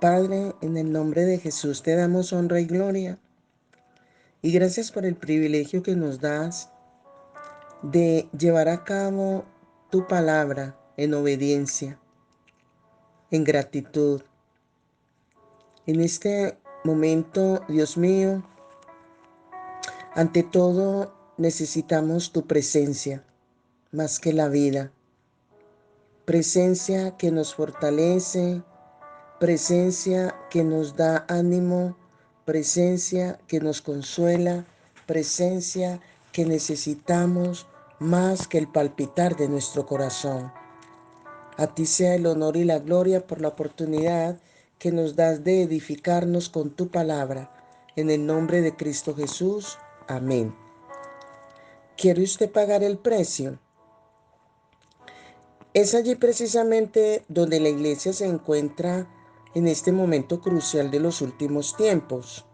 Padre, en el nombre de Jesús te damos honra y gloria y gracias por el privilegio que nos das de llevar a cabo tu palabra en obediencia, en gratitud. En este momento, Dios mío, ante todo necesitamos tu presencia más que la vida. Presencia que nos fortalece, presencia que nos da ánimo, presencia que nos consuela, presencia que necesitamos más que el palpitar de nuestro corazón. A ti sea el honor y la gloria por la oportunidad que nos das de edificarnos con tu palabra. En el nombre de Cristo Jesús. Amén. ¿Quiere usted pagar el precio? Es allí precisamente donde la iglesia se encuentra en este momento crucial de los últimos tiempos.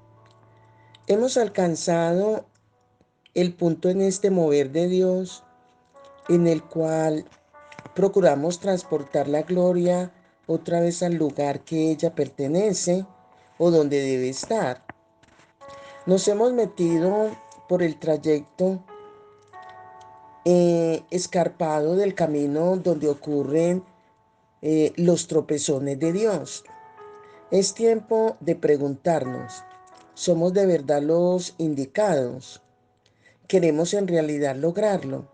Hemos alcanzado el punto en este mover de Dios en el cual procuramos transportar la gloria otra vez al lugar que ella pertenece o donde debe estar. Nos hemos metido por el trayecto escarpado del camino donde ocurren los tropezones de Dios. Es tiempo de preguntarnos, ¿somos de verdad los indicados? ¿Queremos en realidad lograrlo?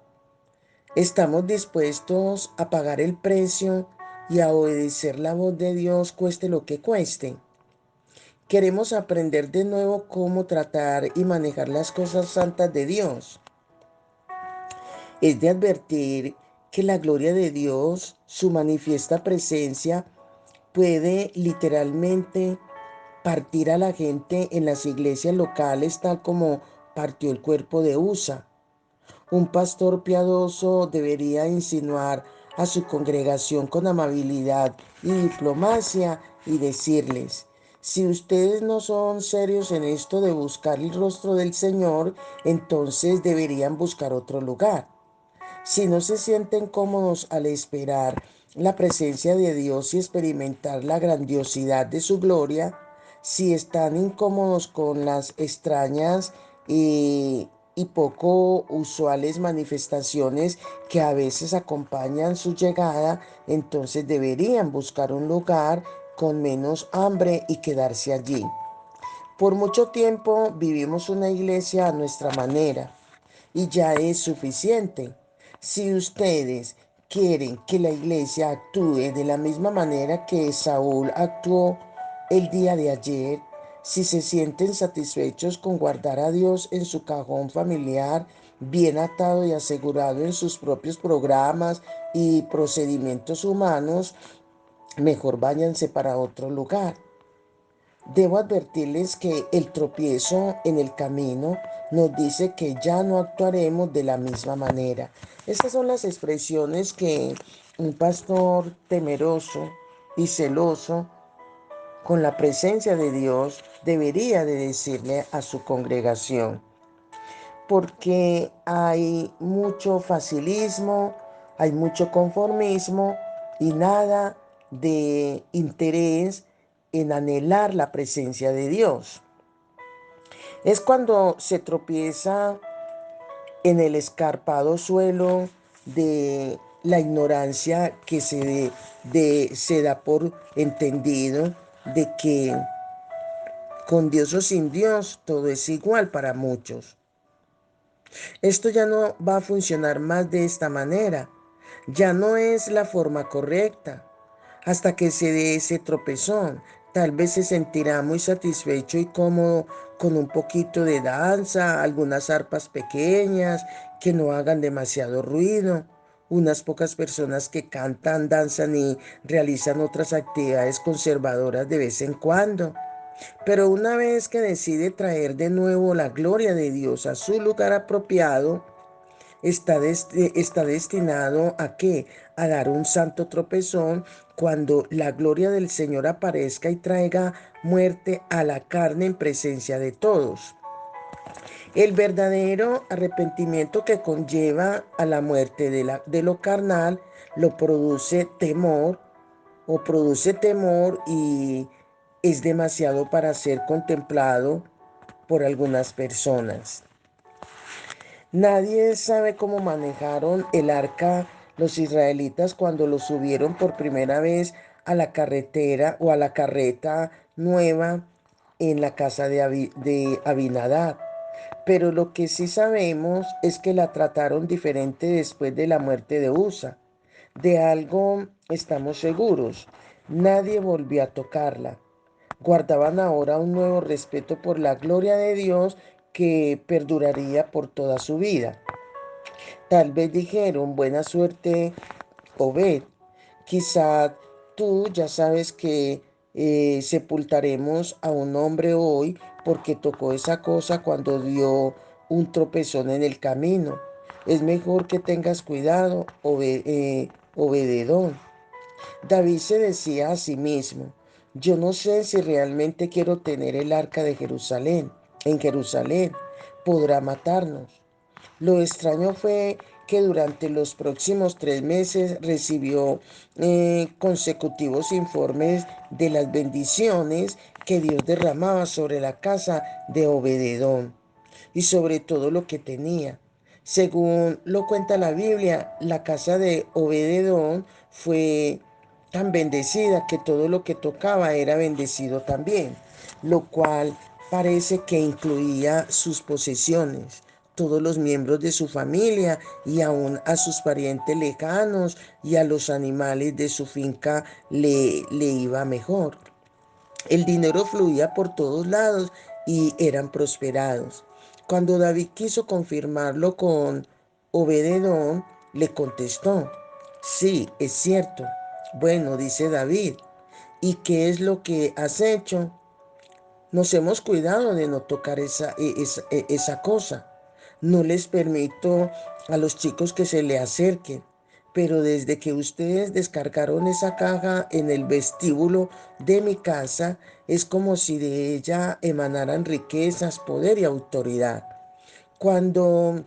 ¿Estamos dispuestos a pagar el precio y a obedecer la voz de Dios cueste lo que cueste? ¿Queremos aprender de nuevo cómo tratar y manejar las cosas santas de Dios? Es de advertir que la gloria de Dios, su manifiesta presencia, puede literalmente partir a la gente en las iglesias locales tal como partió el cuerpo de Usa. Un pastor piadoso debería insinuar a su congregación con amabilidad y diplomacia y decirles, si ustedes no son serios en esto de buscar el rostro del Señor, entonces deberían buscar otro lugar. Si no se sienten cómodos al esperar la presencia de Dios y experimentar la grandiosidad de su gloria, si están incómodos con las extrañas y poco usuales manifestaciones que a veces acompañan su llegada, entonces deberían buscar un lugar con menos hambre y quedarse allí. Por mucho tiempo vivimos una iglesia a nuestra manera y ya es suficiente. Si ustedes quieren que la iglesia actúe de la misma manera que Saúl actuó el día de ayer, si se sienten satisfechos con guardar a Dios en su cajón familiar, bien atado y asegurado en sus propios programas y procedimientos humanos, mejor váyanse para otro lugar. Debo advertirles que el tropiezo en el camino nos dice que ya no actuaremos de la misma manera. Estas son las expresiones que un pastor temeroso y celoso con la presencia de Dios debería de decirle a su congregación. Porque hay mucho facilismo, hay mucho conformismo y nada de interés en anhelar la presencia de Dios. Es cuando se tropieza en el escarpado suelo de la ignorancia que se da por entendido de que con Dios o sin Dios todo es igual para muchos. Esto ya no va a funcionar más de esta manera. Ya no es la forma correcta. Hasta que se dé ese tropezón, tal vez se sentirá muy satisfecho y cómodo con un poquito de danza, algunas arpas pequeñas que no hagan demasiado ruido, unas pocas personas que cantan, danzan y realizan otras actividades conservadoras de vez en cuando. Pero una vez que decide traer de nuevo la gloria de Dios a su lugar apropiado, está destinado ¿a qué? A dar un santo tropezón cuando la gloria del Señor aparezca y traiga muerte a la carne en presencia de todos. El verdadero arrepentimiento que conlleva a la muerte de lo carnal lo produce temor o produce temor es demasiado para ser contemplado por algunas personas. Nadie sabe cómo manejaron el arca los israelitas cuando lo subieron por primera vez a la carretera o a la carreta nueva en la casa de Abinadab. Pero lo que sí sabemos es que la trataron diferente después de la muerte de Usa. De algo estamos seguros. Nadie volvió a tocarla. Guardaban ahora un nuevo respeto por la gloria de Dios que perduraría por toda su vida. Tal vez dijeron, buena suerte, Obed. Quizá tú ya sabes que sepultaremos a un hombre hoy porque tocó esa cosa cuando dio un tropezón en el camino. Es mejor que tengas cuidado, Obededón. David se decía a sí mismo, yo no sé si realmente quiero tener el arca de Jerusalén. En Jerusalén podrá matarnos. Lo extraño fue que durante los próximos 3 meses recibió consecutivos informes de las bendiciones que Dios derramaba sobre la casa de Obededón y sobre todo lo que tenía. Según lo cuenta la Biblia, la casa de Obededón fue tan bendecida que todo lo que tocaba era bendecido también, lo cual parece que incluía sus posesiones, todos los miembros de su familia y aún a sus parientes lejanos y a los animales de su finca le iba mejor. El dinero fluía por todos lados y eran prosperados. Cuando David quiso confirmarlo con Obededón, le contestó, sí, es cierto. Bueno, dice David, ¿y qué es lo que has hecho? Nos hemos cuidado de no tocar esa cosa. No les permito a los chicos que se le acerquen. Pero desde que ustedes descargaron esa caja en el vestíbulo de mi casa, es como si de ella emanaran riquezas, poder y autoridad. Cuando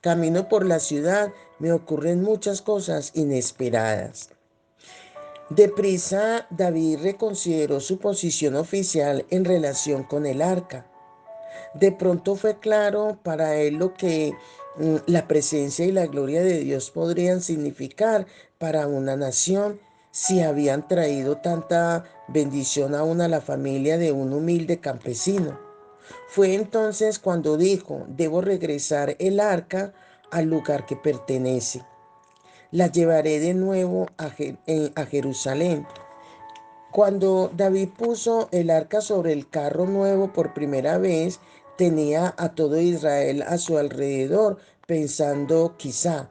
camino por la ciudad, me ocurren muchas cosas inesperadas. Deprisa, David reconsideró su posición oficial en relación con el arca. De pronto fue claro para él lo que la presencia y la gloria de Dios podrían significar para una nación si habían traído tanta bendición aún a la familia de un humilde campesino. Fue entonces cuando dijo, debo regresar el arca al lugar que pertenece. La llevaré de nuevo a Jerusalén. Cuando David puso el arca sobre el carro nuevo por primera vez, tenía a todo Israel a su alrededor, pensando quizá,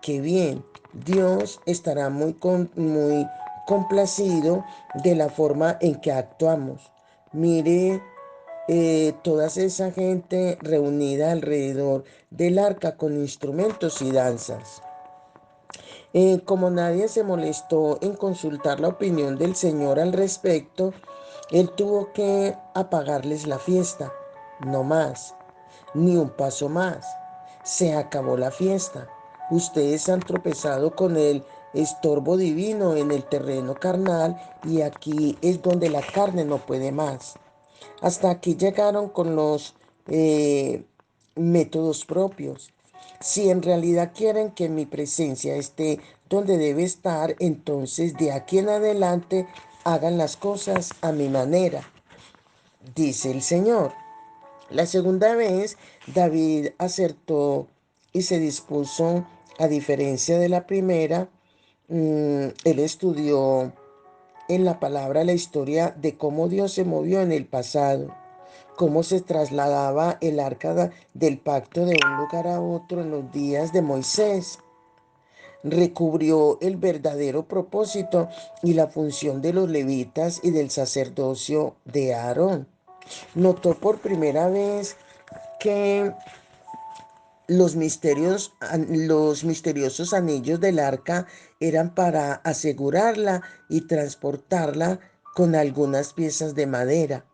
qué bien, Dios estará muy complacido de la forma en que actuamos. Mire, toda esa gente reunida alrededor del arca con instrumentos y danzas. Como nadie se molestó en consultar la opinión del Señor al respecto, él tuvo que apagarles la fiesta. No más, ni un paso más. Se acabó la fiesta. Ustedes han tropezado con el estorbo divino en el terreno carnal y aquí es donde la carne no puede más. Hasta aquí llegaron con los eh, métodos propios. Si en realidad quieren que mi presencia esté donde debe estar, entonces de aquí en adelante hagan las cosas a mi manera, dice el Señor. La segunda vez, David acertó y se dispuso, a diferencia de la primera, él estudió en la palabra la historia de cómo Dios se movió en el pasado, cómo se trasladaba el arca del pacto de un lugar a otro en los días de Moisés. Recubrió el verdadero propósito y la función de los levitas y del sacerdocio de Aarón. Notó por primera vez que los misteriosos anillos del arca eran para asegurarla y transportarla con algunas piezas de madera.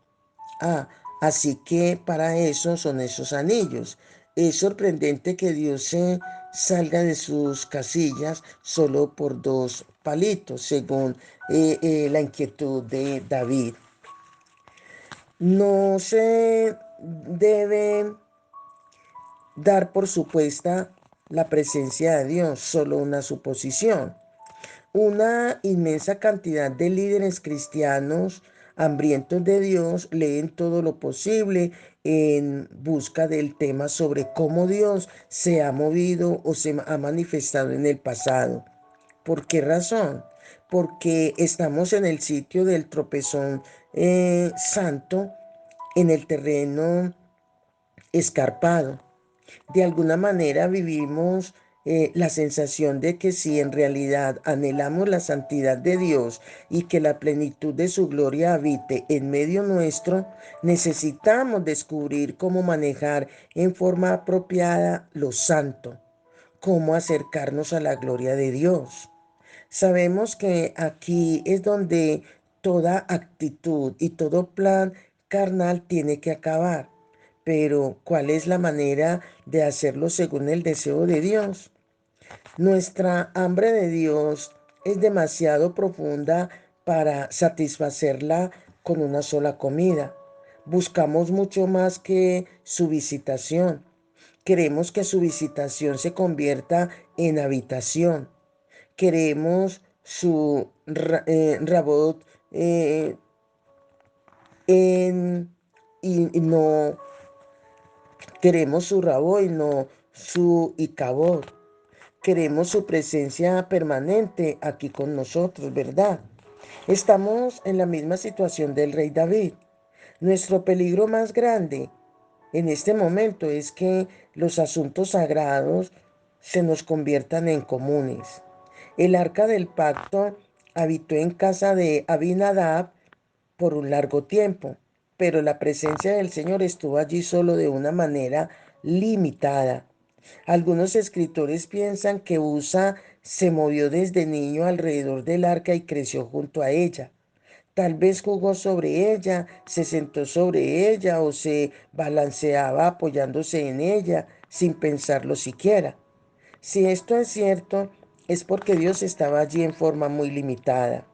Ah, así que para eso son esos anillos. Es sorprendente que Dios se salga de sus casillas solo por 2 palitos, según la inquietud de David. No se debe dar por supuesta la presencia de Dios, solo una suposición. Una inmensa cantidad de líderes cristianos hambrientos de Dios leen todo lo posible en busca del tema sobre cómo Dios se ha movido o se ha manifestado en el pasado. ¿Por qué razón? Porque estamos en el sitio del tropezón santo, en el terreno escarpado. De alguna manera vivimos la sensación de que si en realidad anhelamos la santidad de Dios y que la plenitud de su gloria habite en medio nuestro, necesitamos descubrir cómo manejar en forma apropiada lo santo, cómo acercarnos a la gloria de Dios. Sabemos que aquí es donde toda actitud y todo plan carnal tiene que acabar. Pero, ¿cuál es la manera de hacerlo según el deseo de Dios? Nuestra hambre de Dios es demasiado profunda para satisfacerla con una sola comida. Buscamos mucho más que su visitación. Queremos que su visitación se convierta en habitación. Queremos su rabot en, y no queremos su rabo y no su icabod. Queremos su presencia permanente aquí con nosotros, ¿verdad? Estamos en la misma situación del rey David. Nuestro peligro más grande en este momento es que los asuntos sagrados se nos conviertan en comunes. El arca del pacto habitó en casa de Abinadab por un largo tiempo, pero la presencia del Señor estuvo allí solo de una manera limitada. Algunos escritores piensan que Usa se movió desde niño alrededor del arca y creció junto a ella. Tal vez jugó sobre ella, se sentó sobre ella o se balanceaba apoyándose en ella sin pensarlo siquiera. Si esto es cierto, es porque Dios estaba allí en forma muy limitada.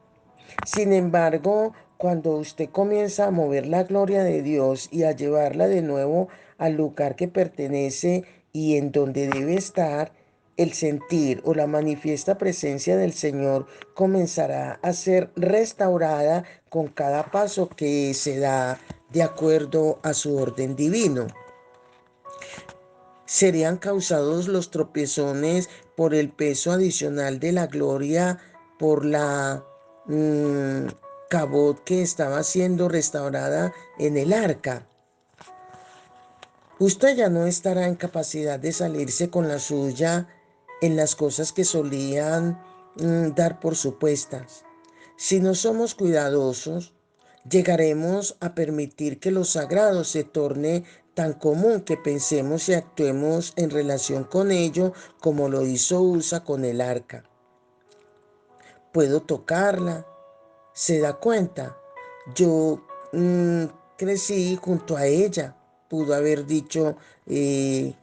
Sin embargo, cuando usted comienza a mover la gloria de Dios y a llevarla de nuevo al lugar que pertenece y en donde debe estar, el sentir o la manifiesta presencia del Señor comenzará a ser restaurada con cada paso que se da de acuerdo a su orden divino. Serían causados los tropezones por el peso adicional de la gloria, por la cabot que estaba siendo restaurada en el arca. Usted ya no estará en capacidad de salirse con la suya en las cosas que solían dar por supuestas. Si no somos cuidadosos, llegaremos a permitir que lo sagrado se torne tan común que pensemos y actuemos en relación con ello como lo hizo Usa con el arca. Puedo tocarla, se da cuenta. Yo crecí junto a ella, pudo haber dicho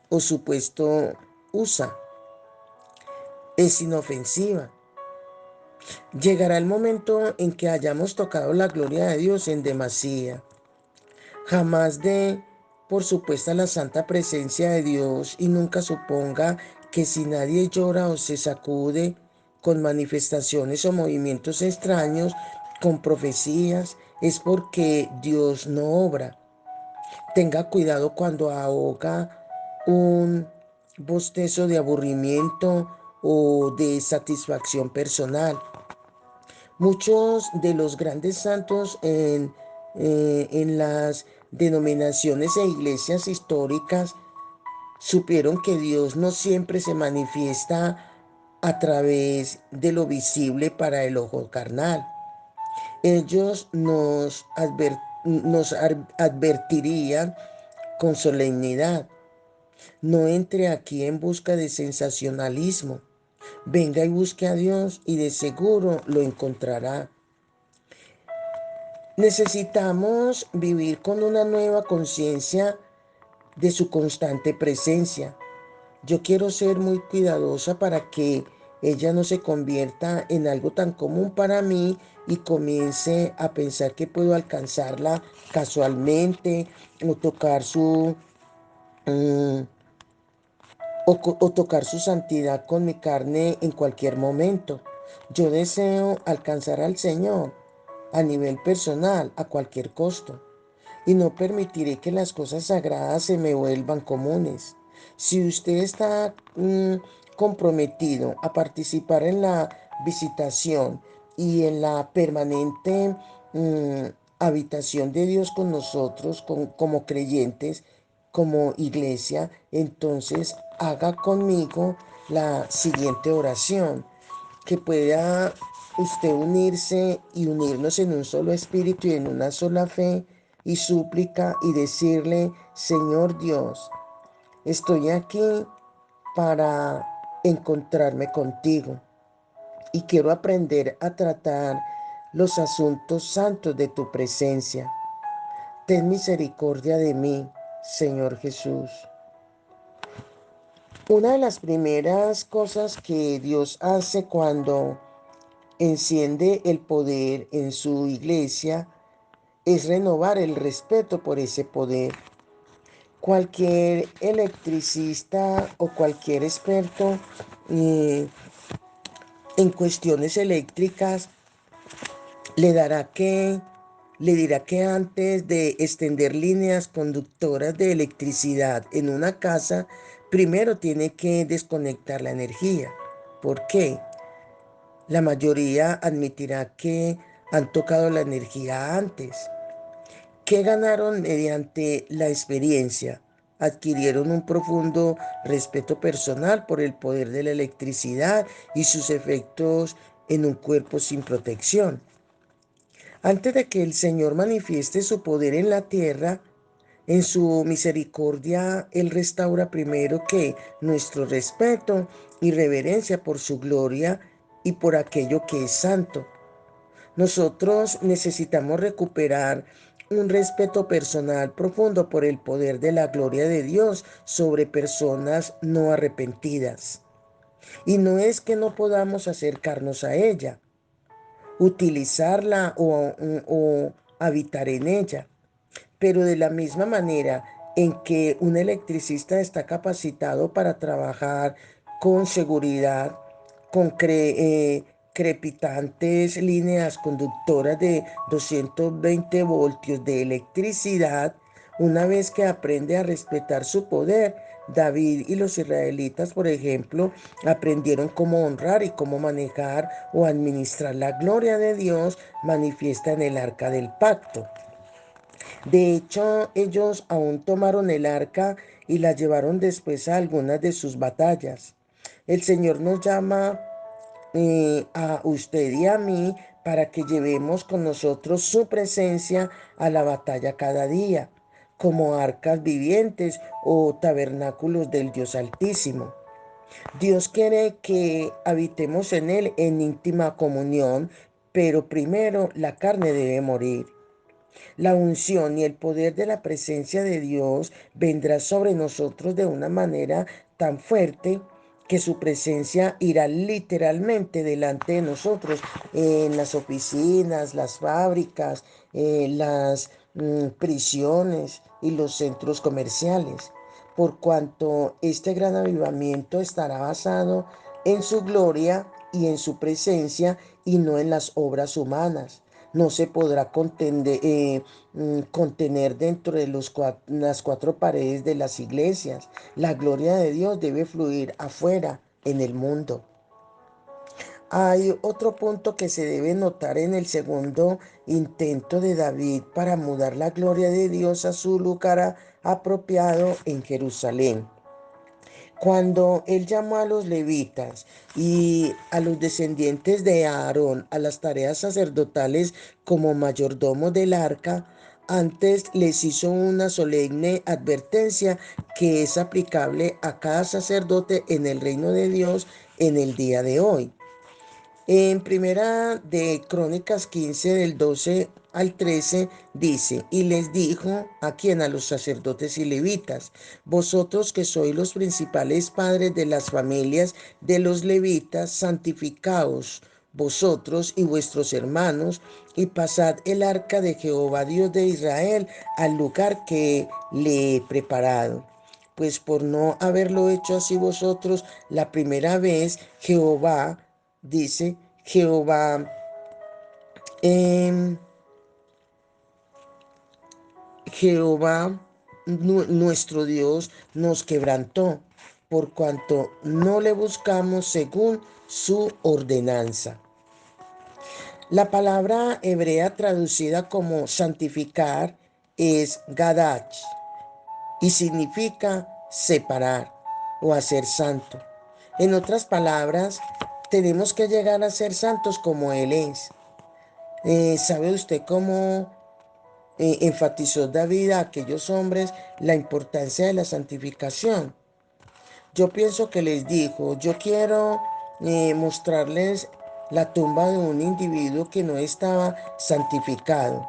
o supuesto Usa. Es inofensiva. Llegará el momento en que hayamos tocado la gloria de Dios en demasía. Jamás dé por supuesta la santa presencia de Dios y nunca suponga que si nadie llora o se sacude con manifestaciones o movimientos extraños, con profecías, es porque Dios no obra. Tenga cuidado cuando ahoga un bostezo de aburrimiento o de satisfacción personal. Muchos de los grandes santos en las denominaciones e iglesias históricas supieron que Dios no siempre se manifiesta a través de lo visible para el ojo carnal. Ellos nos advertirían con solemnidad: no entre aquí en busca de sensacionalismo. Venga y busque a Dios y de seguro lo encontrará. Necesitamos vivir con una nueva conciencia de su constante presencia. Yo quiero ser muy cuidadosa para que ella no se convierta en algo tan común para mí y comience a pensar que puedo alcanzarla casualmente o tocar mm, o tocar su santidad con mi carne en cualquier momento. Yo deseo alcanzar al Señor a nivel personal, a cualquier costo, y no permitiré que las cosas sagradas se me vuelvan comunes. Si usted está comprometido a participar en la visitación y en la permanente mm, habitación de Dios con nosotros, como creyentes, como iglesia, entonces haga conmigo la siguiente oración, que pueda usted unirse y unirnos en un solo espíritu y en una sola fe y súplica y decirle: Señor Dios, estoy aquí para encontrarme contigo y quiero aprender a tratar los asuntos santos de tu presencia. Ten misericordia de mí, Señor Jesús. Una de las primeras cosas que Dios hace cuando enciende el poder en su iglesia es renovar el respeto por ese poder. Cualquier electricista o cualquier experto eh, en cuestiones eléctricas le dará que, le dirá que antes de extender líneas conductoras de electricidad en una casa, primero tiene que desconectar la energía. ¿Por qué? La mayoría admitirá que han tocado la energía antes. ¿Qué ganaron mediante la experiencia? Adquirieron un profundo respeto personal por el poder de la electricidad y sus efectos en un cuerpo sin protección. Antes de que el Señor manifieste su poder en la tierra, en su misericordia, Él restaura primero que nuestro respeto y reverencia por su gloria y por aquello que es santo. Nosotros necesitamos recuperar un respeto personal profundo por el poder de la gloria de Dios sobre personas no arrepentidas. Y no es que no podamos acercarnos a ella, utilizarla o habitar en ella. Pero de la misma manera en que un electricista está capacitado para trabajar con seguridad, con crepitantes líneas conductoras de 220 voltios de electricidad, una vez que aprende a respetar su poder, David y los israelitas, por ejemplo, aprendieron cómo honrar y cómo manejar o administrar la gloria de Dios manifiesta en el arca del pacto. De hecho, ellos aún tomaron el arca y la llevaron después a algunas de sus batallas. El Señor nos llama a usted y a mí para que llevemos con nosotros su presencia a la batalla cada día, como arcas vivientes o tabernáculos del Dios Altísimo. Dios quiere que habitemos en Él en íntima comunión, pero primero la carne debe morir. La unción y el poder de la presencia de Dios vendrá sobre nosotros de una manera tan fuerte que su presencia irá literalmente delante de nosotros en las oficinas, las fábricas, las prisiones y los centros comerciales, por cuanto este gran avivamiento estará basado en su gloria y en su presencia y no en las obras humanas. No se podrá contener dentro de las cuatro paredes de las iglesias. La gloria de Dios debe fluir afuera, en el mundo. Hay otro punto que se debe notar en el segundo intento de David para mudar la gloria de Dios a su lugar apropiado en Jerusalén. Cuando él llamó a los levitas y a los descendientes de Aarón a las tareas sacerdotales como mayordomos del arca, antes les hizo una solemne advertencia que es aplicable a cada sacerdote en el reino de Dios en el día de hoy. En Primera de Crónicas 15 del 12 al 13 dice: y les dijo a quien, a los sacerdotes y levitas: vosotros que sois los principales padres de las familias de los levitas, santificaos vosotros y vuestros hermanos, y pasad el arca de Jehová Dios de Israel al lugar que le he preparado. Pues por no haberlo hecho así vosotros la primera vez, Jehová, dice, em, Jehová nuestro Dios nos quebrantó, por cuanto no le buscamos según su ordenanza. La palabra hebrea traducida como santificar es gadach y significa separar o hacer santo. En otras palabras, tenemos que llegar a ser santos como Él es. ¿Sabe usted cómo enfatizó David a aquellos hombres la importancia de la santificación? Yo pienso que les dijo, yo quiero mostrarles la tumba de un individuo que no estaba santificado.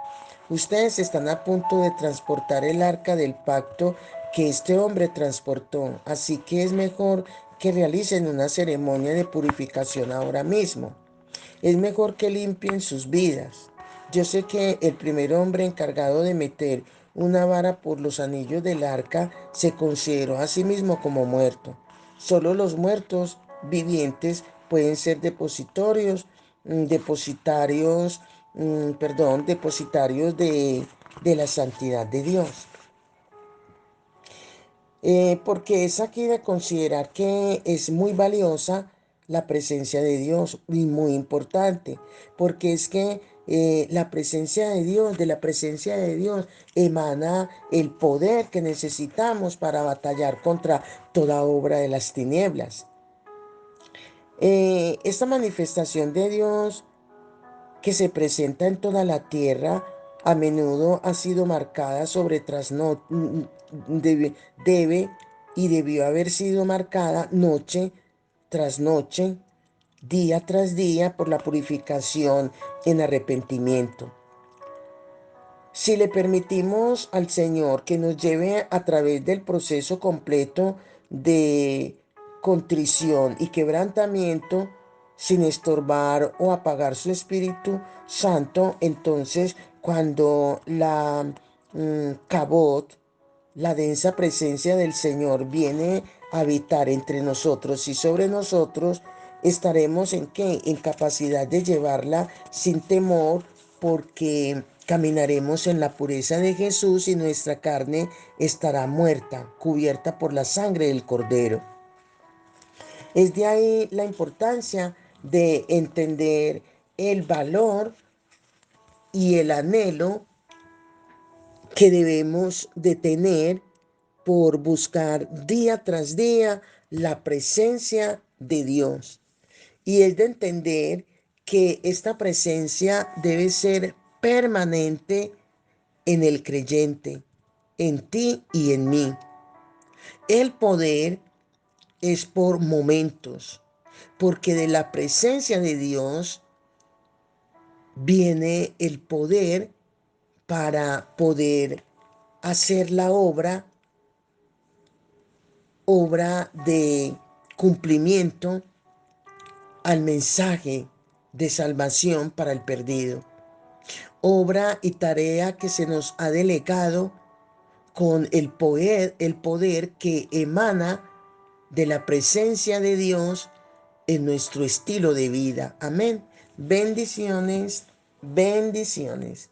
Ustedes están a punto de transportar el arca del pacto que este hombre transportó, así que es mejor que realicen una ceremonia de purificación ahora mismo. Es mejor que limpien sus vidas. Yo sé que el primer hombre encargado de meter una vara por los anillos del arca se consideró a sí mismo como muerto. Solo los muertos vivientes pueden ser depositarios de la santidad de Dios. Porque es aquí de considerar que es muy valiosa la presencia de Dios y muy importante, porque es que la presencia de Dios, de la presencia de Dios emana el poder que necesitamos para batallar contra toda obra de las tinieblas. Esta manifestación de Dios que se presenta en toda la tierra, a menudo ha sido marcada sobre debe y debió haber sido marcada noche tras noche, día tras día, por la purificación en arrepentimiento. Si le permitimos al Señor que nos lleve a través del proceso completo de contrición y quebrantamiento, sin estorbar o apagar su Espíritu Santo, entonces cuando la cabot, la densa presencia del Señor, viene a habitar entre nosotros y sobre nosotros, estaremos en qué? En capacidad de llevarla sin temor, porque caminaremos en la pureza de Jesús y nuestra carne estará muerta, cubierta por la sangre del Cordero. Es de ahí la importancia de entender el valor y el anhelo que debemos de tener por buscar día tras día la presencia de Dios. Y es de entender que esta presencia debe ser permanente en el creyente, en ti y en mí. El poder es por momentos, porque de la presencia de Dios viene el poder para poder hacer la obra de cumplimiento al mensaje de salvación para el perdido. Obra y tarea que se nos ha delegado con el poder que emana de la presencia de Dios en nuestro estilo de vida. Amén. Bendiciones, bendiciones.